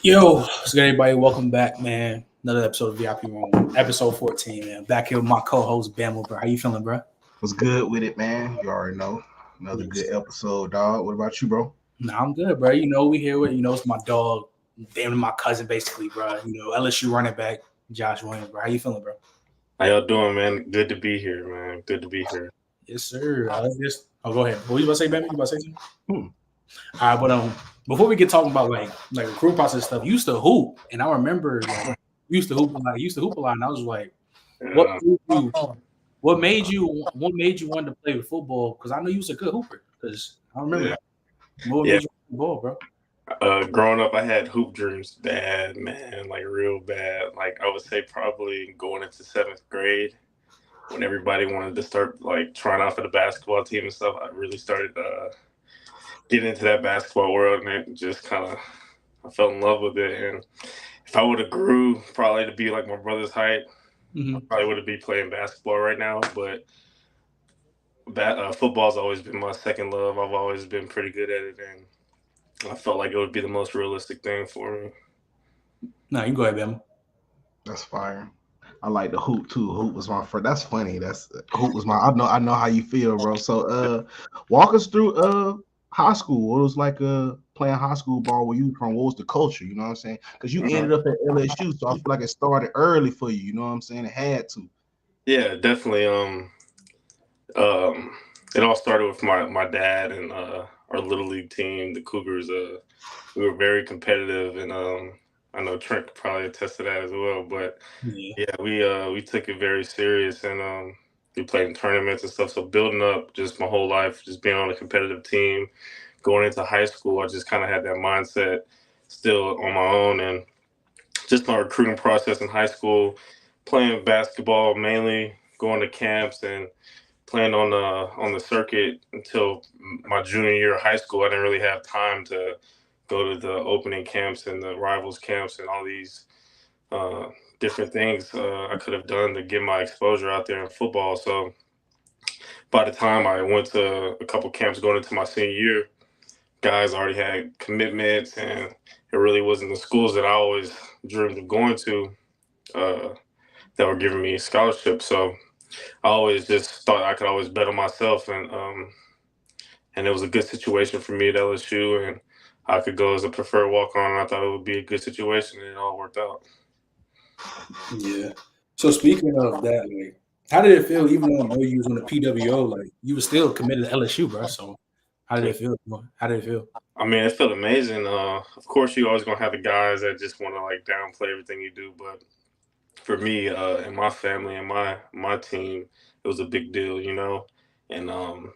Yo, what's good, everybody? Welcome back, man. Another episode of VIP Room, episode 14, man. Back here with my co-host, Bama, bro. How you feeling, bro? Was good with it, man. You already know. Another good Yes. episode, dog. What about you, bro? Nah, I'm good, bro. We here with, it's my dog, damn my cousin, basically, bro. LSU running back, Josh Williams, bro. How you feeling, bro? How y'all doing, man? Good to be here, man. Good to be here. Yes, sir. Go ahead. What you about to say, Bama? You about to say something? Hmm. All right, but before we get talking about like recruit process stuff, you used to hoop, and I remember like you used to hoop a lot, and I was like, what Yeah, made you what made you want to play with football? Because I know you was a good hooper. Because I remember yeah, that. What yeah. made you want to ball, bro? Growing up, I had hoop dreams bad, man, like real bad. Like I would say, probably going into seventh grade, when everybody wanted to start like trying out for the basketball team and stuff. I really started getting into that basketball world, and it just kind of I fell in love with it. And if I would have grew probably to be like my brother's height, I Hmm. probably would be playing basketball right now. But football's always been my second love. I've always been pretty good at it, and I felt like it would be the most realistic thing for me. No, you go ahead, Bama. That's fire. I like the hoop too. Hoop was my first. That's funny. That's hoop was my. I know how you feel, bro. So walk us through high school. What was like playing high school ball where you from? What was the culture? You know what I'm saying? Because you ended up at LSU, so I feel like it started early for you. You know what I'm saying? It had to. Yeah, definitely. Um, it all started with my dad and our little league team, the Cougars. We were very competitive, and I know Trent could probably attest to that as well. But Yeah. yeah, we took it very serious, and we played in tournaments and stuff. So building up just my whole life, just being on a competitive team, going into high school, I just kind of had that mindset still on my own, and just my recruiting process in high school, playing basketball mainly, going to camps and playing on the circuit until my junior year of high school. I didn't really have time to go to the opening camps and the rivals camps and all these uh, different things I could have done to get my exposure out there in football. So by the time I went to a couple camps going into my senior year, guys already had commitments, and it really wasn't the schools that I always dreamed of going to uh, that were giving me scholarships. So I always just thought I could always bet on myself, and it was a good situation for me at LSU, and I could go as a preferred walk on. And I thought it would be a good situation, and it all worked out. Yeah. So speaking of that, like, how did it feel? Even though I know you was on the PWO, like you were still committed to LSU, bro. So how did Yeah. it feel? How did it feel? I mean, it felt amazing. Of course, you always gonna have the guys that just want to like downplay everything you do, but for me and my family and my team, it was a big deal, and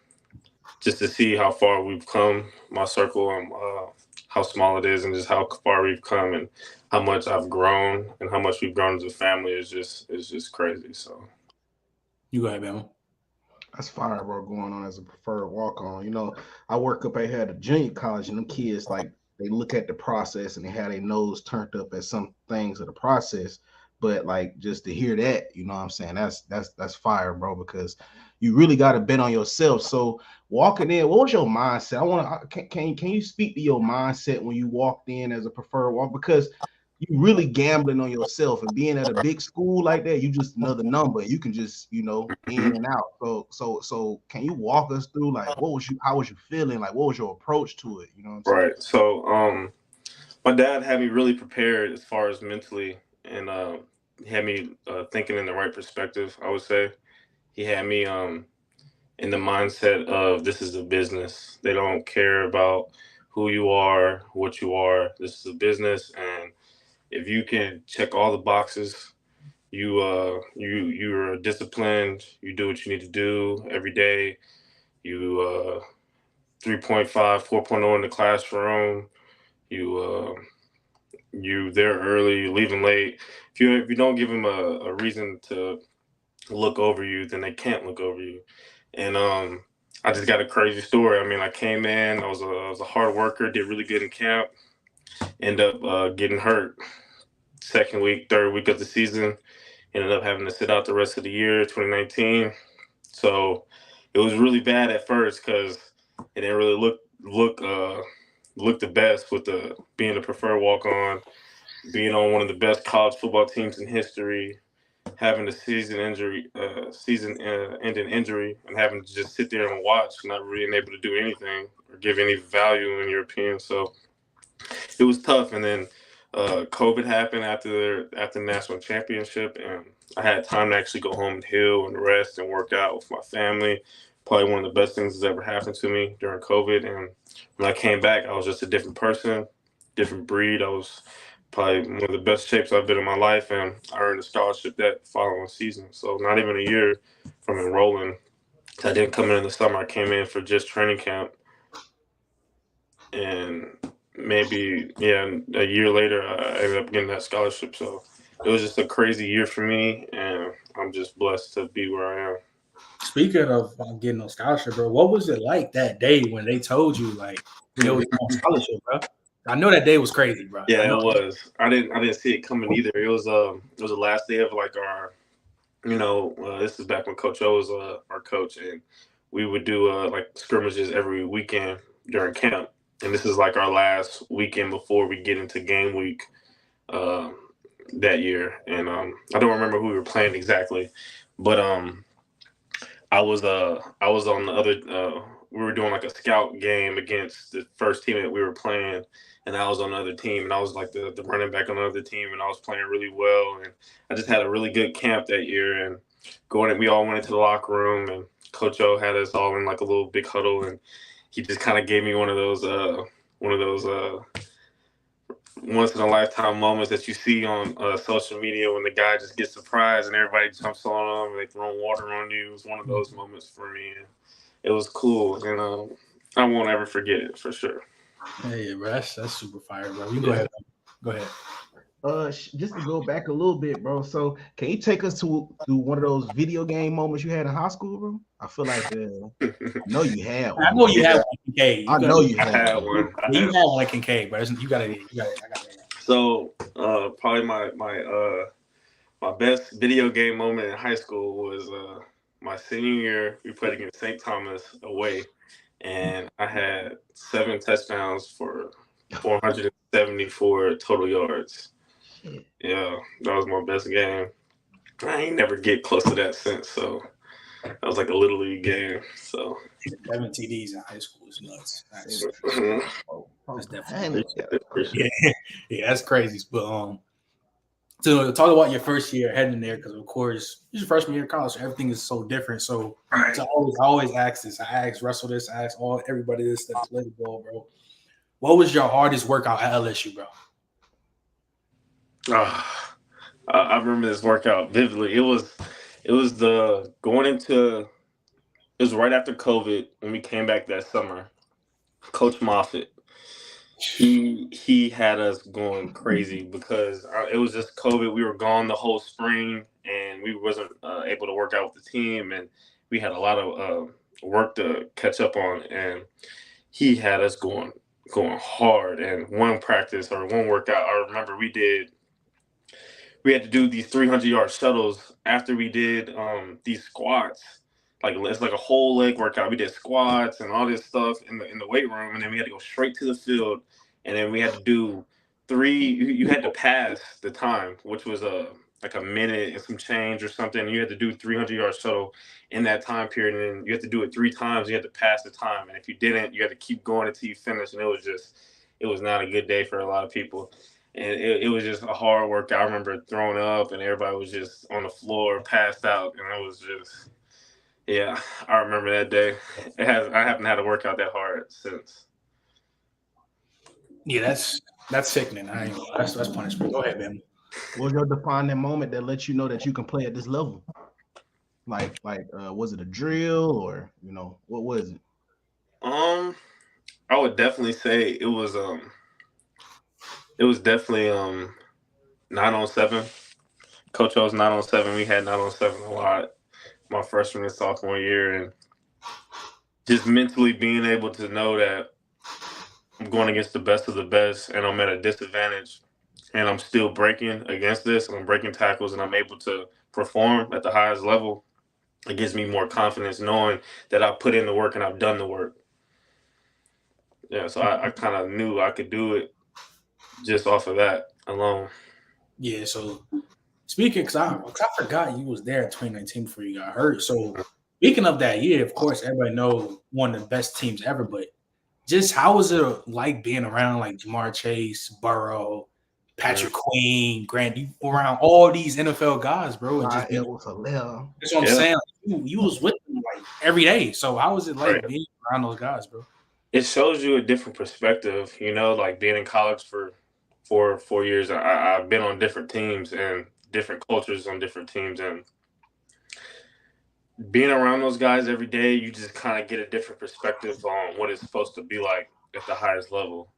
just to see how far we've come, my circle, and how small it is, and just how far we've come, and how much I've grown, and how much we've grown as a family is just crazy. So You go ahead, Bama. That's fire, bro. Going on as a preferred walk on. I work up ahead of junior college, and them kids like they look at the process and they have their nose turned up at some things of the process. But like just to hear that, you know what I'm saying? That's fire, bro, because you really got to bet on yourself. So walking in, what was your mindset? Can you speak to your mindset when you walked in as a preferred walk? Because you really gambling on yourself and being at a big school like that, you just another number. You can just, in and out. So can you walk us through like how was you feeling? Like what was your approach to it? You know what I'm saying? right. So my dad had me really prepared as far as mentally, and he had me thinking in the right perspective. I would say he had me in the mindset of this is a business. They don't care about who you are, what you are. This is a business, and if you can check all the boxes, you're disciplined. You do what you need to do every day. You 3.5, 4.0 in the classroom. You you there early, you leaving late. If you don't give them a reason to look over you, then they can't look over you. And I just got a crazy story. I mean, I came in, I was a hard worker, did really good in camp, end up getting hurt second week, third week of the season, ended up having to sit out the rest of the year, 2019. So it was really bad at first because it didn't really look look the best with being the preferred walk on, being on one of the best college football teams in history, having a season-ending injury, and having to just sit there and watch, not really being able to do anything or give any value in your opinion. So it was tough. And then COVID happened after the national championship, and I had time to actually go home and heal and rest and work out with my family. Probably one of the best things that's ever happened to me during COVID. And when I came back, I was just a different person, different breed. I was probably one of the best shapes I've been in my life, and I earned a scholarship that following season. So not even a year from enrolling. I didn't come in the summer. I came in for just training camp, and maybe a year later I ended up getting that scholarship. So it was just a crazy year for me, and I'm just blessed to be where I am. Speaking of getting no scholarship, bro, what was it like that day when they told you like it was on scholarship, bro? I know that day was crazy, bro. Yeah, it was. I didn't see it coming either. It was the last day of like our, this is back when Coach O was our coach, and we would do like scrimmages every weekend during camp, and this is like our last weekend before we get into game week that year. And I don't remember who we were playing exactly, but I was on the other. We were doing like a scout game against the first team that we were playing, and I was on the other team, and I was like the running back on the other team, and I was playing really well, and I just had a really good camp that year. And we all went into the locker room, and Coach O had us all in like a little big huddle, and he just kind of gave me one of those once in a lifetime moments that you see on social media when the guy just gets surprised and everybody jumps on him and they throw water on you. It was one of those moments for me. And it was cool, and I won't ever forget it for sure. Hey, bro, that's super fire, bro. You go ahead. Go ahead. Just to go back a little bit, bro. So, can you take us through one of those video game moments you had in high school, bro? I feel like I know you had one. I know you had one, Kincaid. I know you had one. You had one, Kincaid, bro. You got it. I got it. So, probably my best video game moment in high school was my senior year. We played against St. Thomas away, and I had 7 touchdowns for 474 total yards. Yeah, that was my best game. I ain't never get close to that since. So that was like a little league game. So 7 TDs in high school is nuts. That's definitely yeah, that's crazy. But to talk about your first year heading there, because of course it's your freshman year of college, so everything is so different. So I always ask this. I ask Russell this. I ask everybody this that played ball, bro. What was your hardest workout at LSU, bro? I remember this workout vividly. It was right after COVID when we came back that summer. Coach Moffitt, he had us going crazy because it was just COVID. We were gone the whole spring, and we wasn't able to work out with the team, and we had a lot of work to catch up on. And he had us going hard. And one practice or one workout, I remember we had to do these 300-yard shuttles after we did these squats. Like it's like a whole leg workout. We did squats and all this stuff in the weight room, and then we had to go straight to the field, and then we had to do 3. You had to pass the time, which was like a minute and some change or something. You had to do 300-yard shuttle in that time period, and then you had to do it 3 times. You had to pass the time, and if you didn't, you had to keep going until you finished. And it was not a good day for a lot of people. And it was just a hard workout. I remember throwing up, and everybody was just on the floor, passed out, and it was just, yeah, I remember that day. I haven't had a workout that hard since. Yeah, that's sickening. That's punishment. Go ahead, man. What was your defining moment that lets you know that you can play at this level? Like, was it a drill or what was it? I would definitely say it was definitely 9-on-7. Coach O's 9-on-7. We had 9-on-7 a lot my freshman and sophomore year, and just mentally being able to know that I'm going against the best of the best and I'm at a disadvantage and I'm still breaking against this and I'm breaking tackles and I'm able to perform at the highest level. It gives me more confidence knowing that I've put in the work and I've done the work. Yeah, so I kind of knew I could do it just off of that alone. Yeah, so speaking, because I forgot you was there in 2019 before you got hurt. So speaking of that year, of course, everybody know one of the best teams ever, but just how was it like being around like Jamar Chase, Burrow, Patrick Queen, Grant, you around all these NFL guys, bro, and just being It was a little. that's what I'm saying. Like, you was with them like every day. So how was it like being around those guys, bro? It shows you a different perspective, like being in college for 4 years. I've been on different teams and different cultures on different teams, and being around those guys every day, you just kind of get a different perspective on what it's supposed to be like at the highest level.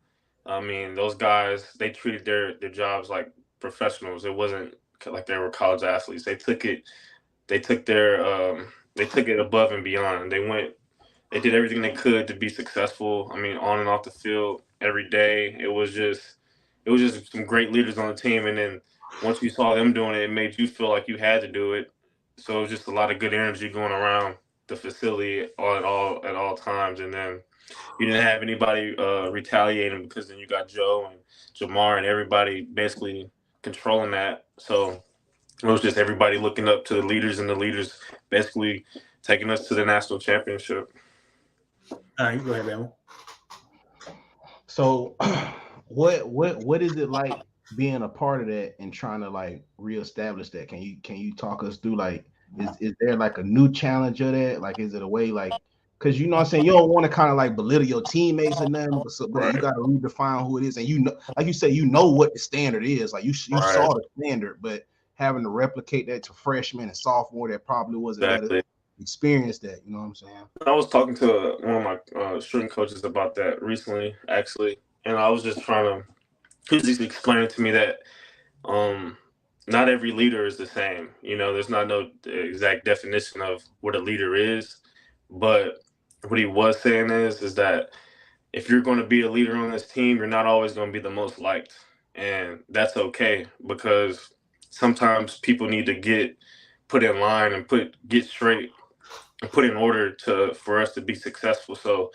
I mean, those guys, they treated their jobs like professionals. It wasn't like they were college athletes. They took it above and beyond. They did everything they could to be successful. I mean, on and off the field every day. It was just some great leaders on the team. And then once you saw them doing it, it made you feel like you had to do it. So it was just a lot of good energy going around the facility at all times. And then you didn't have anybody retaliating, because then you got Joe and Jamar and everybody basically controlling that. So it was just everybody looking up to the leaders, and the leaders basically taking us to the national championship. All right, you go ahead, man. So what is it like being a part of that and trying to like reestablish that? Can you talk us through, like, is there like a new challenge of that? Like, is it a way, like, because you know what I'm saying, you don't want to kind of like belittle your teammates and nothing, but you got to redefine who it is, and like you say, what the standard is. Like you saw the standard, but having to replicate that to freshmen and sophomore that probably wasn't that experience that, you know what I'm saying? I was talking to one of my shooting coaches about that recently, actually, and I was just he was just explaining to me that not every leader is the same. There's not no exact definition of what a leader is, but what he was saying is that if you're going to be a leader on this team, you're not always going to be the most liked, and that's okay, because sometimes people need to get put in line and get straight and put in order for us to be successful. So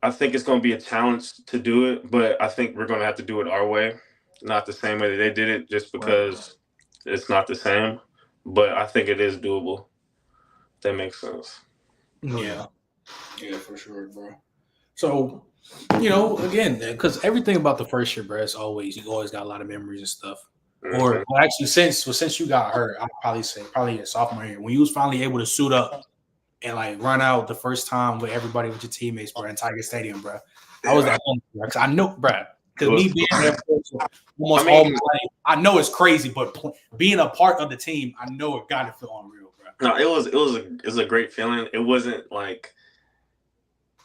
I think it's going to be a challenge to do it, but I think we're going to have to do it our way, not the same way that they did it, just because it's not the same. But I think it is doable. If that makes sense. Yeah, for sure, bro. So, again, because everything about the first year, bro, you always got a lot of memories and stuff. Mm-hmm. Or actually, since you got hurt, I'd probably say your sophomore year, when you was finally able to suit up and like run out the first time with everybody, with your teammates, bro, in Tiger Stadium, bro. I was at home, because I know, bro, because me being there for almost all my life, I know it's crazy, but being a part of the team, I know it got to feel unreal, bro. No, it was a great feeling. It wasn't like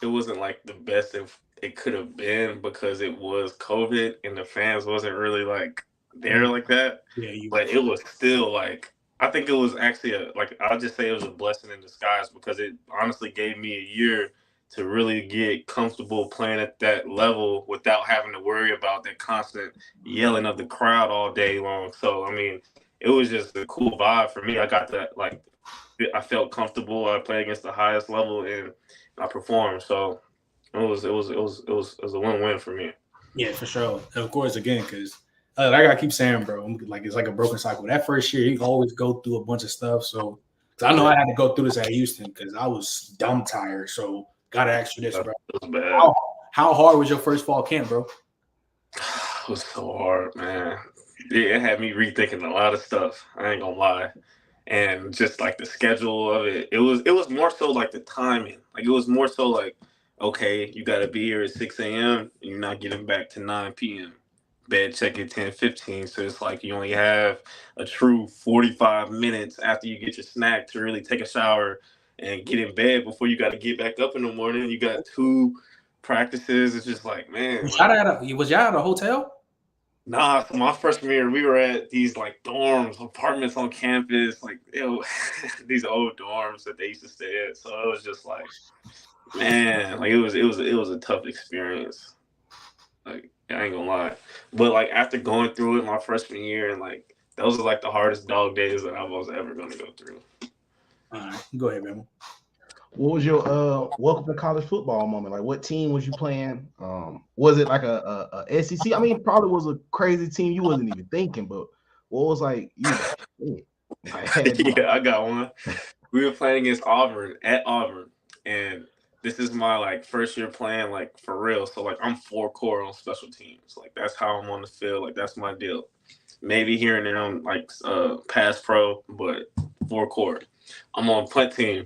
the best it could have been, because it was COVID and the fans wasn't really like there like that. Yeah, but it was still like, I think it was actually I'll just say it was a blessing in disguise, because it honestly gave me a year to really get comfortable playing at that level without having to worry about that constant yelling of the crowd all day long. So, I mean, it was just a cool vibe for me. I got that, I felt comfortable. I played against the highest level and I performed. So it was a win-win for me. Yeah, for sure. And of course, again, because like I keep saying, bro, like it's like a broken cycle. That first year, you always go through a bunch of stuff. So I know I had to go through this at Houston because I was dumb tired. So gotta ask you this, bro. It was bad. How hard was your first fall camp, bro? It was so hard, man. It had me rethinking a lot of stuff. I ain't gonna lie. And just like the schedule of it, it was more so like the timing. Like it was more so like, okay, you got to be here at 6 a.m. and you're not getting back to 9 p.m. Bed check at 10:15. So it's like you only have a true 45 minutes after you get your snack to really take a shower and get in bed before you got to get back up in the morning. You got 2 practices. It's just like, man. Was y'all at a hotel? Nah, my freshman year, we were at these like dorms, apartments on campus, like these old dorms that they used to stay at. So it was just like, man, like it was a tough experience. Like, I ain't gonna lie, but like after going through it my freshman year, and like those are like the hardest dog days that I was ever gonna go through. All right, go ahead, man. What was your welcome to college football moment? Like, what team was you playing? Was it like a SEC? I mean, it probably was a crazy team you wasn't even thinking, but what was like? You was like, shit. I had no. Yeah, I got one. We were playing against Auburn at Auburn, and this is my like first year playing like for real. So like I'm four core on special teams. Like that's how I'm on the field. Like that's my deal. Maybe here and there I'm like pass pro, but four core. I'm on punt team,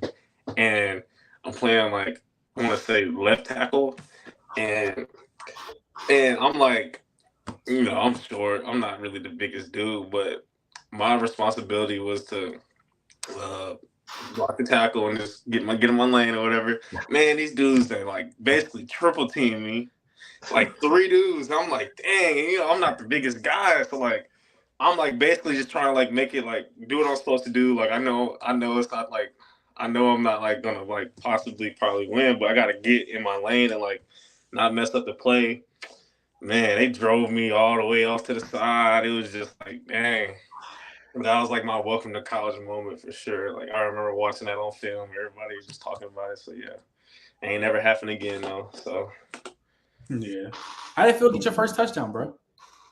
and I'm playing like I want to say left tackle, and I'm like, I'm short. I'm not really the biggest dude, but my responsibility was to uh, block the tackle and just get in my lane or whatever. Man, these dudes they like basically triple team me, like three dudes. I'm like, dang, I'm not the biggest guy, so like I'm like basically just trying to like make it like do what I'm supposed to do. Like I know it's not like I know I'm not like gonna like possibly probably win, but I gotta get in my lane and like not mess up the play. Man, they drove me all the way off to the side. It was just like, dang. That was like my welcome to college moment for sure. Like I remember watching that on film. Everybody was just talking about it. So yeah, ain't never happened again though. So Yeah. How did it feel to get your first touchdown, bro?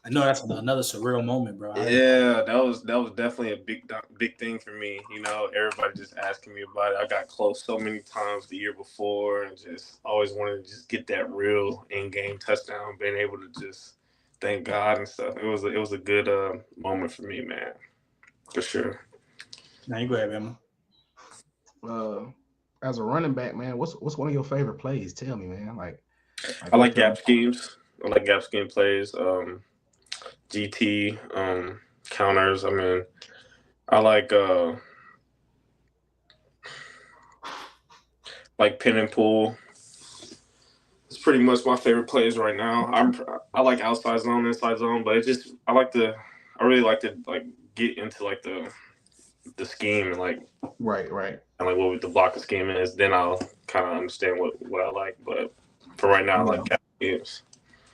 I know that's another surreal moment, bro. yeah, that was definitely a big thing for me. Everybody just asking me about it. I got close so many times the year before, and just always wanted to just get that real in-game touchdown. Being able to just thank God and stuff. It was a good moment for me, man, for sure. Now you go ahead, man. As a running back, man, what's one of your favorite plays? Tell me, man. I like gap schemes. I like gap scheme plays. GT counters. I mean, I like pin and pull. It's pretty much my favorite plays right now. I like outside zone, inside zone, but I really like to like get into like the scheme and like right and like what the blocking scheme is. Then I'll kind of understand what I like. But for right now, I like gap schemes.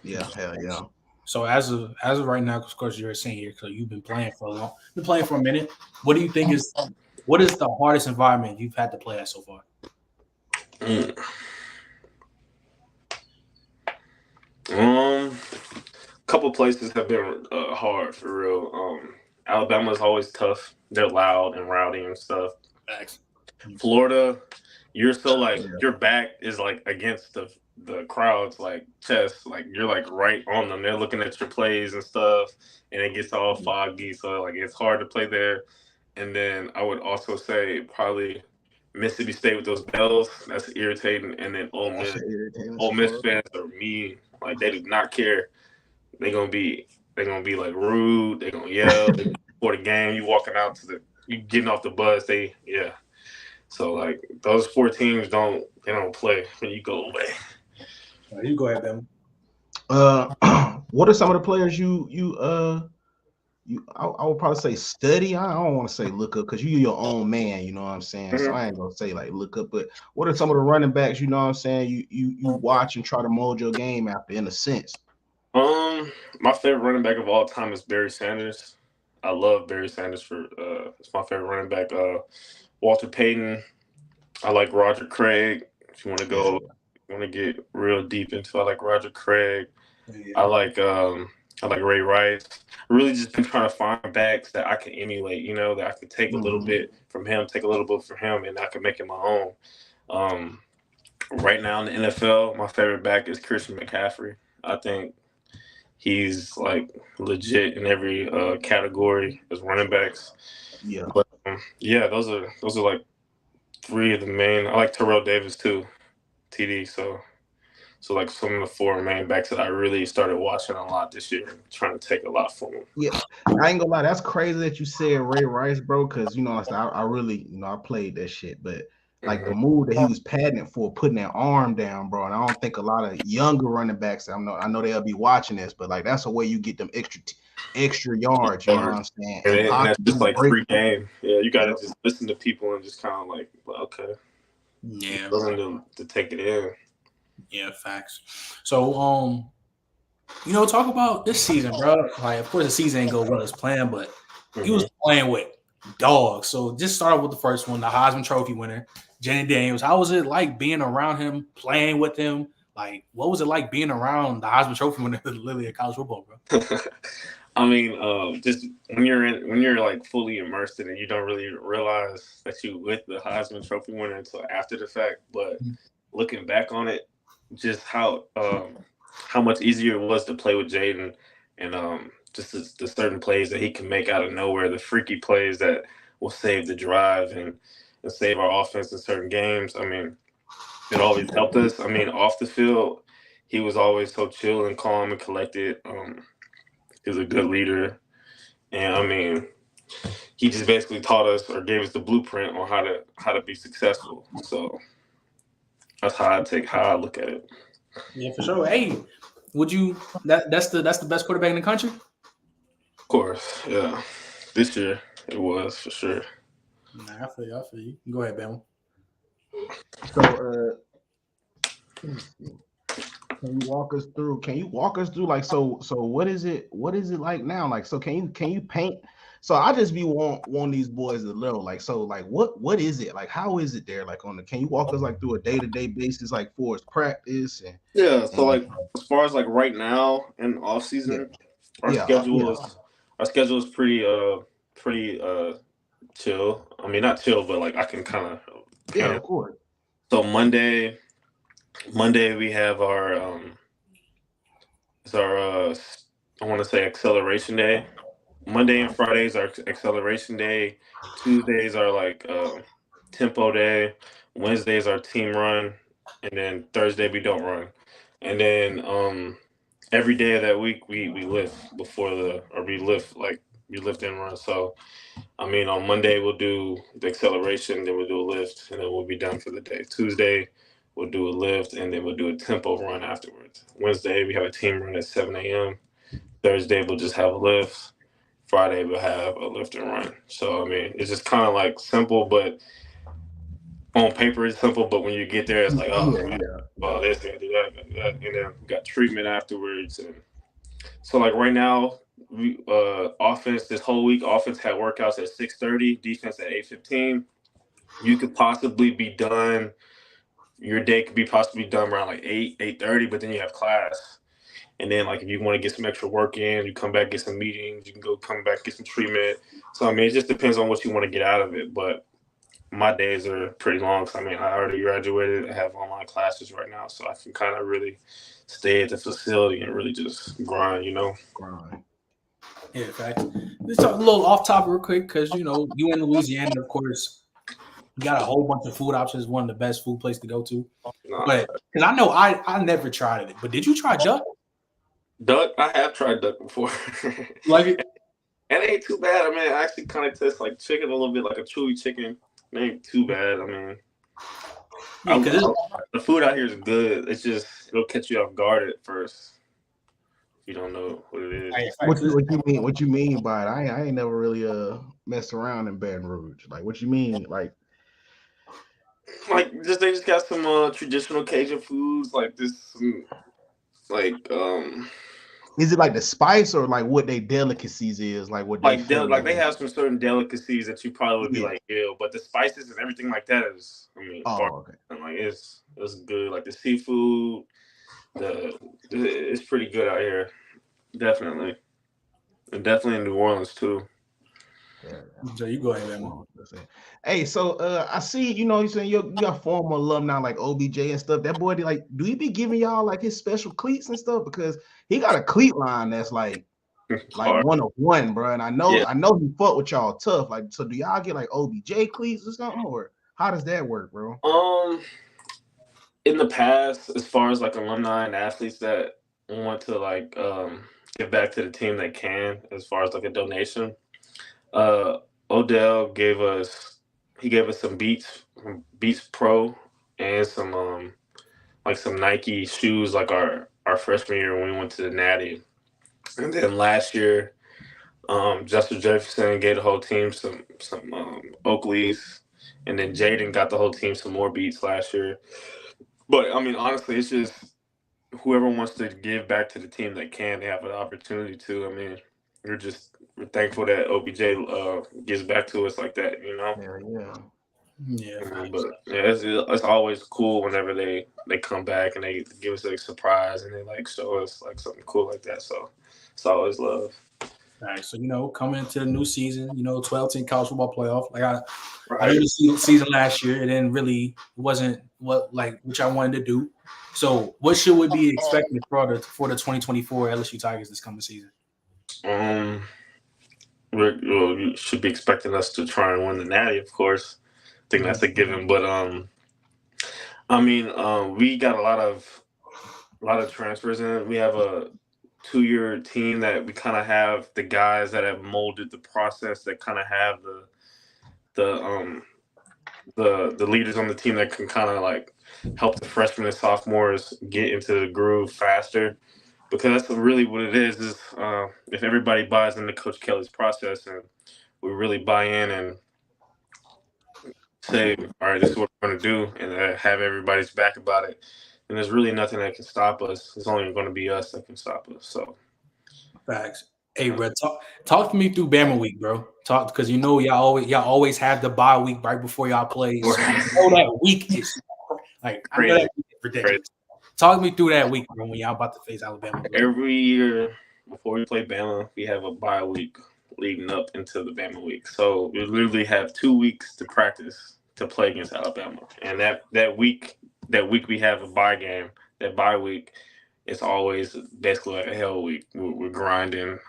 Yeah, hell yeah. So as of right now, of course you're a senior, so you've been playing for a minute. What do you think what is the hardest environment you've had to play at so far? Couple places have been hard for real. Alabama's always tough. They're loud and rowdy and stuff. Thanks. Florida, you're so like your back is like against the crowd's like chest, like you're like right on them. They're looking at your plays and stuff, and it gets all foggy. So like it's hard to play there. And then I would also say probably Mississippi State with those bells. That's irritating. And then Ole Miss fans are mean. Like they do not care. They're gonna be like rude. They're gonna yell for the game. You getting off the bus. So like those four teams don't play when you go away. You go ahead, Ben. What are some of the players I would probably say study. I don't want to say look up because you're your own man, you know what I'm saying? Mm-hmm. So I ain't gonna say like look up, but what are some of the running backs, you know what I'm saying, you watch and try to mold your game after in a sense? My favorite running back of all time is Barry Sanders. I love Barry Sanders it's my favorite running back. Walter Payton. I like Roger Craig. If you want to get real deep into, I like Roger Craig. Yeah. I like Ray Rice. I really just been trying to find backs that I can emulate, that I can take a little bit from him, take a little bit from him, and I can make it my own. Right now in the NFL, my favorite back is Christian McCaffrey. I think he's like legit in every category as running backs. Yeah. But those are like three of the main. I like Terrell Davis too, TD. So like some of the four main backs that I really started watching a lot this year, trying to take a lot from them. Yeah, I ain't gonna lie, that's crazy that you said Ray Rice, bro, because I really I played that shit, but like the move that he was patented for putting that arm down, bro, and I don't think a lot of younger running backs, I know they'll be watching this, but like that's a way you get them extra yards, you know what I'm saying? And that's just like free game. Yeah, you gotta just listen to people and just kind of like, okay, yeah, listen to take it in. Yeah, facts. So, talk about this season, bro. Like, of course, the season ain't go well as planned, but you was playing with Dog. So just start off with the first one, the Heisman Trophy winner, Jaden Daniels. How was it like being around him, playing with him? Like, what was it like being around the Heisman Trophy winner literally at college football, bro? I mean, just when you're like fully immersed in it, you don't really realize that you with the Heisman Trophy winner until after the fact. But looking back on it, just how much easier it was to play with Jaden, and just the certain plays that he can make out of nowhere, the freaky plays that will save the drive and save our offense in certain games. I mean, it always helped us. I mean, off the field, he was always so chill and calm and collected. He was a good leader, and I mean, he just basically taught us or gave us the blueprint on how to be successful. So that's how I look at it. Yeah, for sure. Hey, would you that's the best quarterback in the country? Of course, yeah. This year it was for sure. Nah, I feel you. I feel you. Go ahead, Bama. So can you walk us through? Like so what is it like now? Like so can you paint? So I just be want these boys to know like so like what is it? Like how is it there? Like can you walk us like through a day-to-day basis like for its practice and Yeah, so like as far as like right now in off season, our schedule is pretty chill. I mean not chill, but like I can kind of paint it. Of course. So Monday we have our it's our I want to say acceleration day. Monday and Fridays are acceleration day. Tuesdays are like tempo day. Wednesdays are team run, and then Thursday we don't run. And then every day of that week we lift we lift and run. So I mean on Monday we'll do the acceleration, then we'll do a lift, and then we'll be done for the day. Tuesday we'll do a lift, and then we'll do a tempo run afterwards. Wednesday we have a team run at 7 a.m. Thursday we'll just have a lift. Friday we'll have a lift and run. So I mean, it's just kind of like simple, but on paper it's simple. But when you get there, it's like, oh, man, well, this and do that, and then we got treatment afterwards. And so like right now, we offense this whole week, offense had workouts at 6:30, defense at 8:15. You could possibly be done. Your day could be possibly done around like 8:30, but then you have class. And then, like, if you want to get some extra work in, you come back, get some meetings, you can come back, get some treatment. So, I mean, it just depends on what you want to get out of it. But my days are pretty long. So, I mean, I already graduated. I have online classes right now. So I can kind of really stay at the facility and really just grind, Grind. Yeah, in fact. Let's talk a little off topic real quick because, you in Louisiana, of course, you got a whole bunch of food options, one of the best food places to go to. But because I know I never tried it. But did you try duck? Duck, I have tried duck before. Like it? It ain't too bad. I mean, it actually kind of tastes like chicken a little bit, like a chewy chicken. It ain't too bad. I mean, the food out here is good. It's just it'll catch you off guard at first. You don't know what it is. What you mean by it? I ain't never really messed around in Baton Rouge. Like what you mean? Like they just got some traditional Cajun foods like this. Is it like the spice or like what they delicacies is like what they they have some certain delicacies that you probably would be like ew, but the spices and everything like that is okay. Like it's good. Like the seafood, it's pretty good out here. Definitely. And definitely in New Orleans too. Yeah. So you go ahead, man. Hey, so I see, you saying you got former alumni like OBJ and stuff. That boy, do he be giving y'all like his special cleats and stuff? Because he got a cleat line that's like 1-of-1, bro. And I know he fought with y'all tough. Like, so do y'all get like OBJ cleats or something, or how does that work, bro? In the past, as far as like alumni and athletes that want to like give back to the team that can, as far as like a donation. Odell gave us some Beats Pro and some some Nike shoes like our freshman year when we went to the Natty. And then last year, Justin Jefferson gave the whole team some Oakleys, and then Jaden got the whole team some more Beats last year. But I mean, honestly, it's just whoever wants to give back to the team that can, they have an opportunity to. I mean, we're thankful that OBJ gives back to us like that, you know. Yeah. But yeah, it's always cool whenever they come back and they give us a surprise and they like show us like something cool like that. So it's always love. All right, so coming into the new season, 12-team college football playoff. Like I Right. knew the season last year, it wasn't what I wanted to do. So what should we be expecting for the 2024 LSU Tigers this coming season? You should be expecting us to try and win the Natty, of course. I think that's a given. But I mean, we got a lot of transfers in. We have a 2-year team that we kind of have the guys that have molded the process, that kind of have the leaders on the team that can kind of like help the freshmen and sophomores get into the groove faster. Because that's really what it is if everybody buys into Coach Kelly's process and we really buy in and say, all right, this is what we're going to do, and have everybody's back about it, and there's really nothing that can stop us. It's only going to be us that can stop us. So, facts. Hey, bro, talk to me through Bama week, bro. Talk, because y'all always have the bye week right before y'all play. So that week is like I know that week is ridiculous. Talk me through that week, bro, when y'all about to face Alabama. Every year before we play Bama, we have a bye week leading up into the Bama week. So we literally have 2 weeks to practice to play against Alabama. And that week we have a bye game. That bye week, it's always basically like a hell week. We're grinding,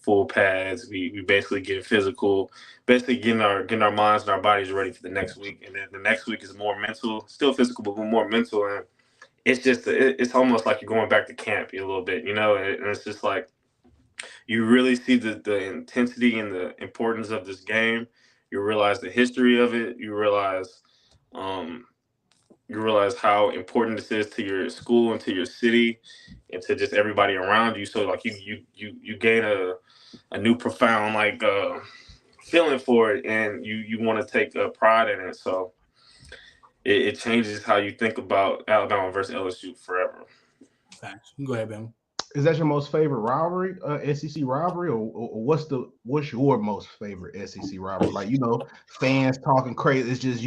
full pads. We basically get physical, basically getting our minds and our bodies ready for the next week. And then the next week is more mental, still physical, but more mental. And it's just it's almost like you're going back to camp a little bit, and it's just like you really see the intensity and the importance of this game. You realize the history of it. You realize how important this is to your school and to your city and to just everybody around you. So like you gain a new profound like feeling for it, and you want to take pride in it. So it changes how you think about Alabama versus LSU forever. Thanks. Go ahead, Ben. Is that your most favorite rivalry, SEC rivalry, or what's your most favorite SEC rivalry? Like, fans talking crazy. It's just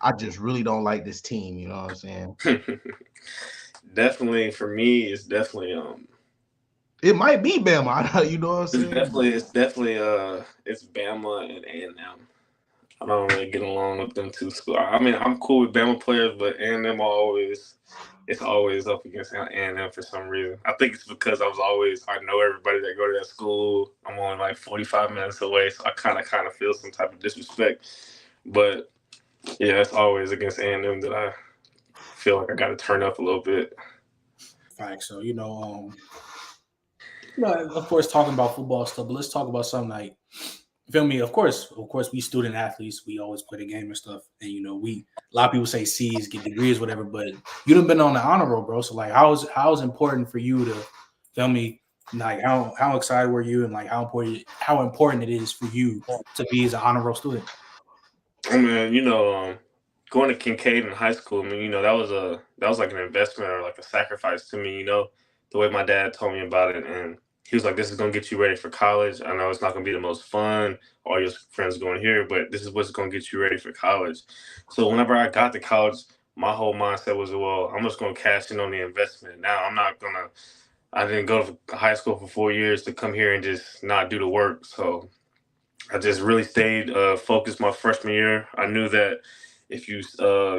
I just really don't like this team. You know what I'm saying? Definitely for me, it's definitely it might be Bama. You know what I'm saying? It's definitely it's Bama and A&M. I don't really get along with them two schools. I mean, I'm cool with Bama players, but A&M it's always up against A&M for some reason. I think it's because I know everybody that go to that school. I'm only like 45 minutes away, so I kind of feel some type of disrespect. But yeah, it's always against A&M that I feel like I got to turn up a little bit. Right. So of course, talking about football stuff, but let's talk about something like. Feel me? Of course, we student athletes. We always play the game and stuff. And a lot of people say C's, get degrees, whatever. But you done been on the honor roll, bro. So like, how is important for you to feel me? Like how excited were you, and like how important it is for you to be as an honor roll student? I mean, going to Kincaid in high school. I mean, that was like an investment or like a sacrifice to me. The way my dad told me about it, and he was like, this is going to get you ready for college. I know it's not going to be the most fun, all your friends going here, but this is what's going to get you ready for college. So whenever I got to college, my whole mindset was, well, I'm just going to cash in on the investment. Now I didn't go to high school for 4 years to come here and just not do the work. So I just really stayed focused my freshman year. I knew that if you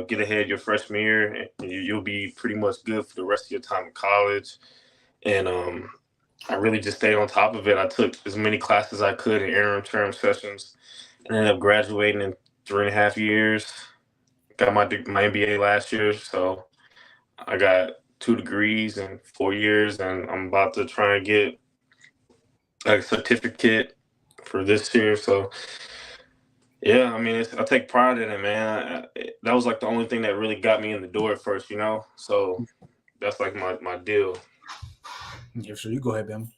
get ahead your freshman year, you'll be pretty much good for the rest of your time in college. And I really just stayed on top of it. I took as many classes as I could in interim term sessions, and ended up graduating in 3.5 years. Got my MBA last year, so I got 2 degrees in 4 years, and I'm about to try and get a certificate for this year. So yeah, I mean, I take pride in it, man. That was like the only thing that really got me in the door at first, So that's like my deal. Yeah, so you go ahead, Ben.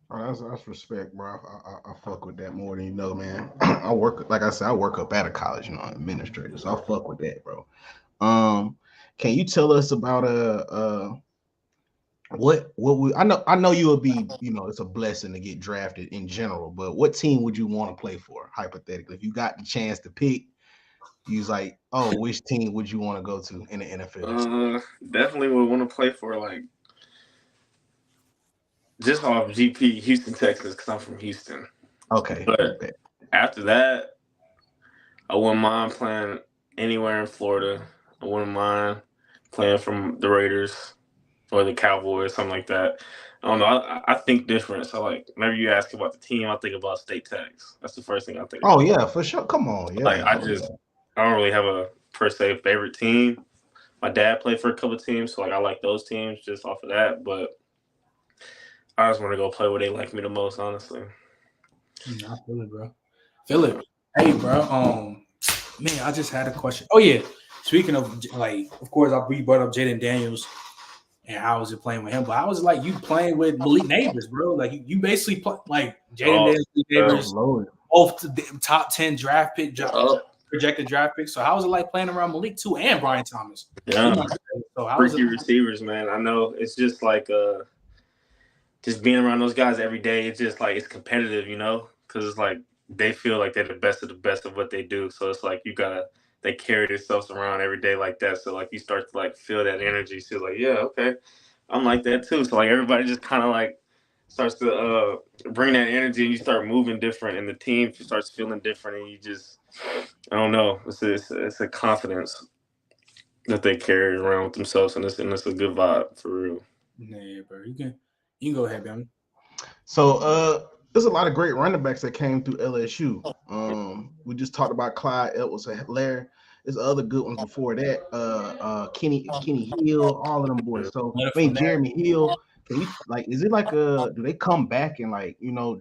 Oh, that's respect, bro. I fuck with that more than you know, man. I work up out of college, administrator, so I fuck with that, bro. Can you tell us about what would I know you would be, it's a blessing to get drafted in general, but what team would you want to play for, hypothetically? If you got the chance to pick, you was like, oh, which team would you want to go to in the NFL? Definitely would want to play for like just off GP Houston, Texas, because I'm from Houston. Okay. But after that, I wouldn't mind playing anywhere in Florida. I wouldn't mind playing from the Raiders or the Cowboys, something like that. I don't know. I think different. So like, whenever you ask about the team, I think about State Tax. That's the first thing I think Oh about. yeah, for sure. Come on, yeah. Like I don't really have a per se favorite team. My dad played for a couple of teams, so like I like those teams just off of that. But I just want to go play where they like me the most, honestly. I feel it, bro. Feel it. Hey, bro. Man, I just had a question. Oh yeah. Speaking of like, of course, we brought up Jaden Daniels and how was it playing with him, but how was it like you playing with Malik Neighbors, bro? Like you basically play like Jaden Daniels, Malik Neighbors, both top 10 draft pick, projected draft picks. So how was it like playing around Malik too and Brian Thomas? Yeah, so how freaky receivers, man. I know it's just like just being around those guys every day. It's just like it's competitive, because it's like they feel like they're the best of what they do. So it's like they carry themselves around every day like that. So like you start to like feel that energy. So like, yeah, okay, I'm like that too. So like everybody just kind of like starts to bring that energy, and you start moving different, and the team starts feeling different, and you just, I don't know, it's a confidence that they carry around with themselves, and it's a good vibe for real. Yeah, bro. You can go ahead, man. So there's a lot of great running backs that came through LSU. We just talked about Clyde Edwards-Helaire. There's other good ones before that. Kenny Hill, all of them boys. So Jeremy Hill. Can we is it like do they come back and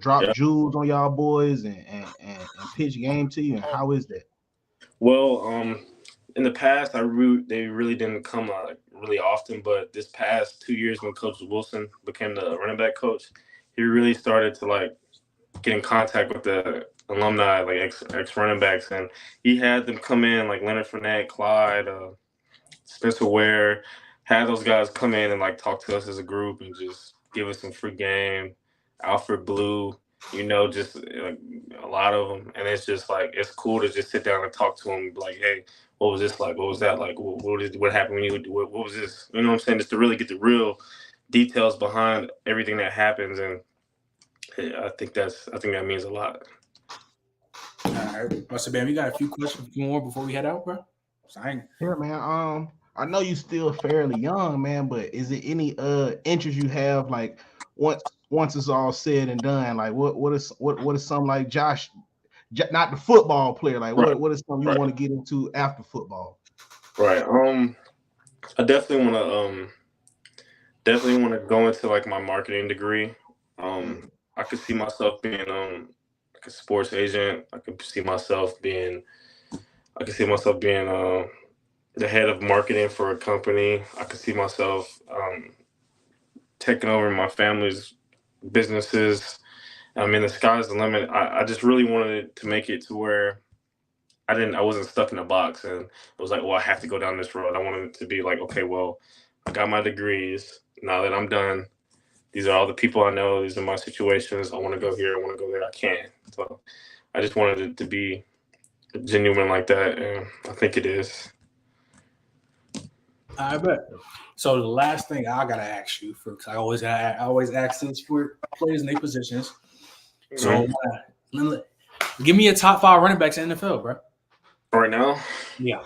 drop jewels on y'all boys and pitch game to you? And how is that? Well, in the past, they really didn't come really often, but this past 2 years when Coach Wilson became the running back coach, he really started to get in contact with the alumni, like ex running backs, and he had them come in like Leonard Fournette, Clyde, Spencer Ware, had those guys come in and talk to us as a group and just give us some free game. Alfred Blue, just a lot of them, and it's just it's cool to just sit down and talk to them, and be like, hey, what was this like? What was that like? What happened when you? What was this? You know what I'm saying? Just to really get the real details behind everything that happens, and I think that means a lot. All right, Mr. Bam, we got a few questions more before we head out, bro. Yeah, man. I know you still fairly young, man, but is it any interest you have once it's all said and done? Like what is something like Josh, not the football player, what is something you want to get into after football? Right. I definitely want to go into my marketing degree. I could see myself being like a sports agent. I could see myself being the head of marketing for a company. I could see myself taking over my family's businesses. I mean, the sky's the limit. I just really wanted to make it to where I wasn't stuck in a box and it was like, well, I have to go down this road. I wanted it to be like, okay, well, I got my degrees. Now that I'm done, these are all the people I know. These are my situations. I want to go here. I want to go there. I can. So I just wanted it to be genuine like that, and I think it is. I bet. So the last thing I gotta ask you because I always ask this for players in their positions. So give me a top 5 running backs in the NFL, bro. Right now? Yeah.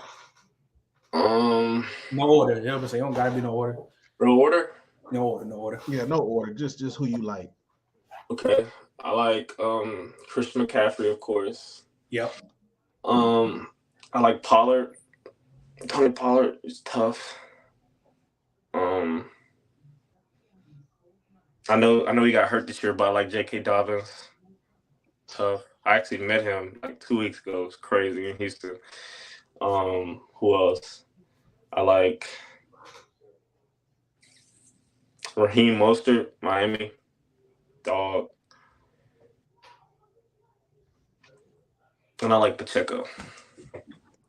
No order. You know what I'm saying? Don't gotta be no order. No order? No order. Yeah, no order. Just who you like. Okay. I like Christian McCaffrey, of course. Yep. I like Pollard. Tony Pollard is tough. I know he got hurt this year, but I like J.K. Dobbins. Tough. I actually met him 2 weeks ago. It was crazy in Houston. Who else? I like Raheem Mostert, Miami. Dog. And I like Pacheco.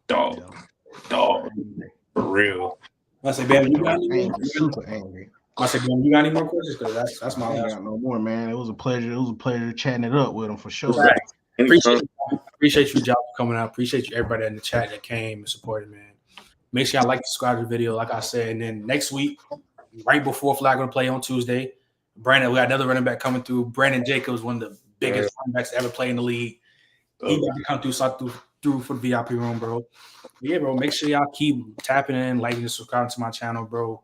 Dog. For real. I say, baby, you got super angry. I said, you got any more questions? Because that's my I ain't last got no more, man. It was a pleasure. It was a pleasure chatting it up with him for sure. one. Appreciate you, Josh, for coming out. Appreciate you, everybody in the chat that came and supported, man. Make sure y'all like, subscribe to the video, like I said. And then next week, right before Flag gonna play on Tuesday, we got another running back coming through. Brandon Jacobs, one of the biggest running backs to ever play in the league. He got to come through for the VIP room, bro. Yeah, bro. Make sure y'all keep tapping in, liking, and subscribing to my channel, bro.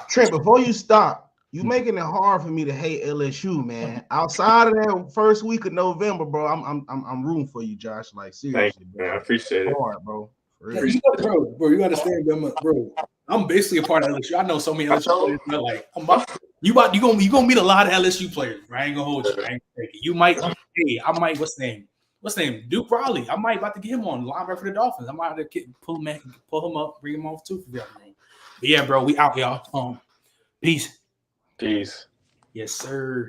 Trent, before you stop, you making it hard for me to hate LSU, man. Outside of that first week of November, bro, I'm rooting for you, Josh. Like seriously, Thank you, bro. man. I appreciate it. Hard, bro. Yeah, bro, you understand, bro. I'm basically a part of LSU. I know so many LSU players. Like, you gonna meet a lot of LSU players. Bro. I ain't gonna hold you. I ain't gonna take it. You might. Hey, I might. What's the name? Duke Riley. I might about to get him on linebacker for the Dolphins. I might have to pull him up, bring him off too for the other room. But yeah, bro, we out, y'all. Peace. Peace. Yes, sir.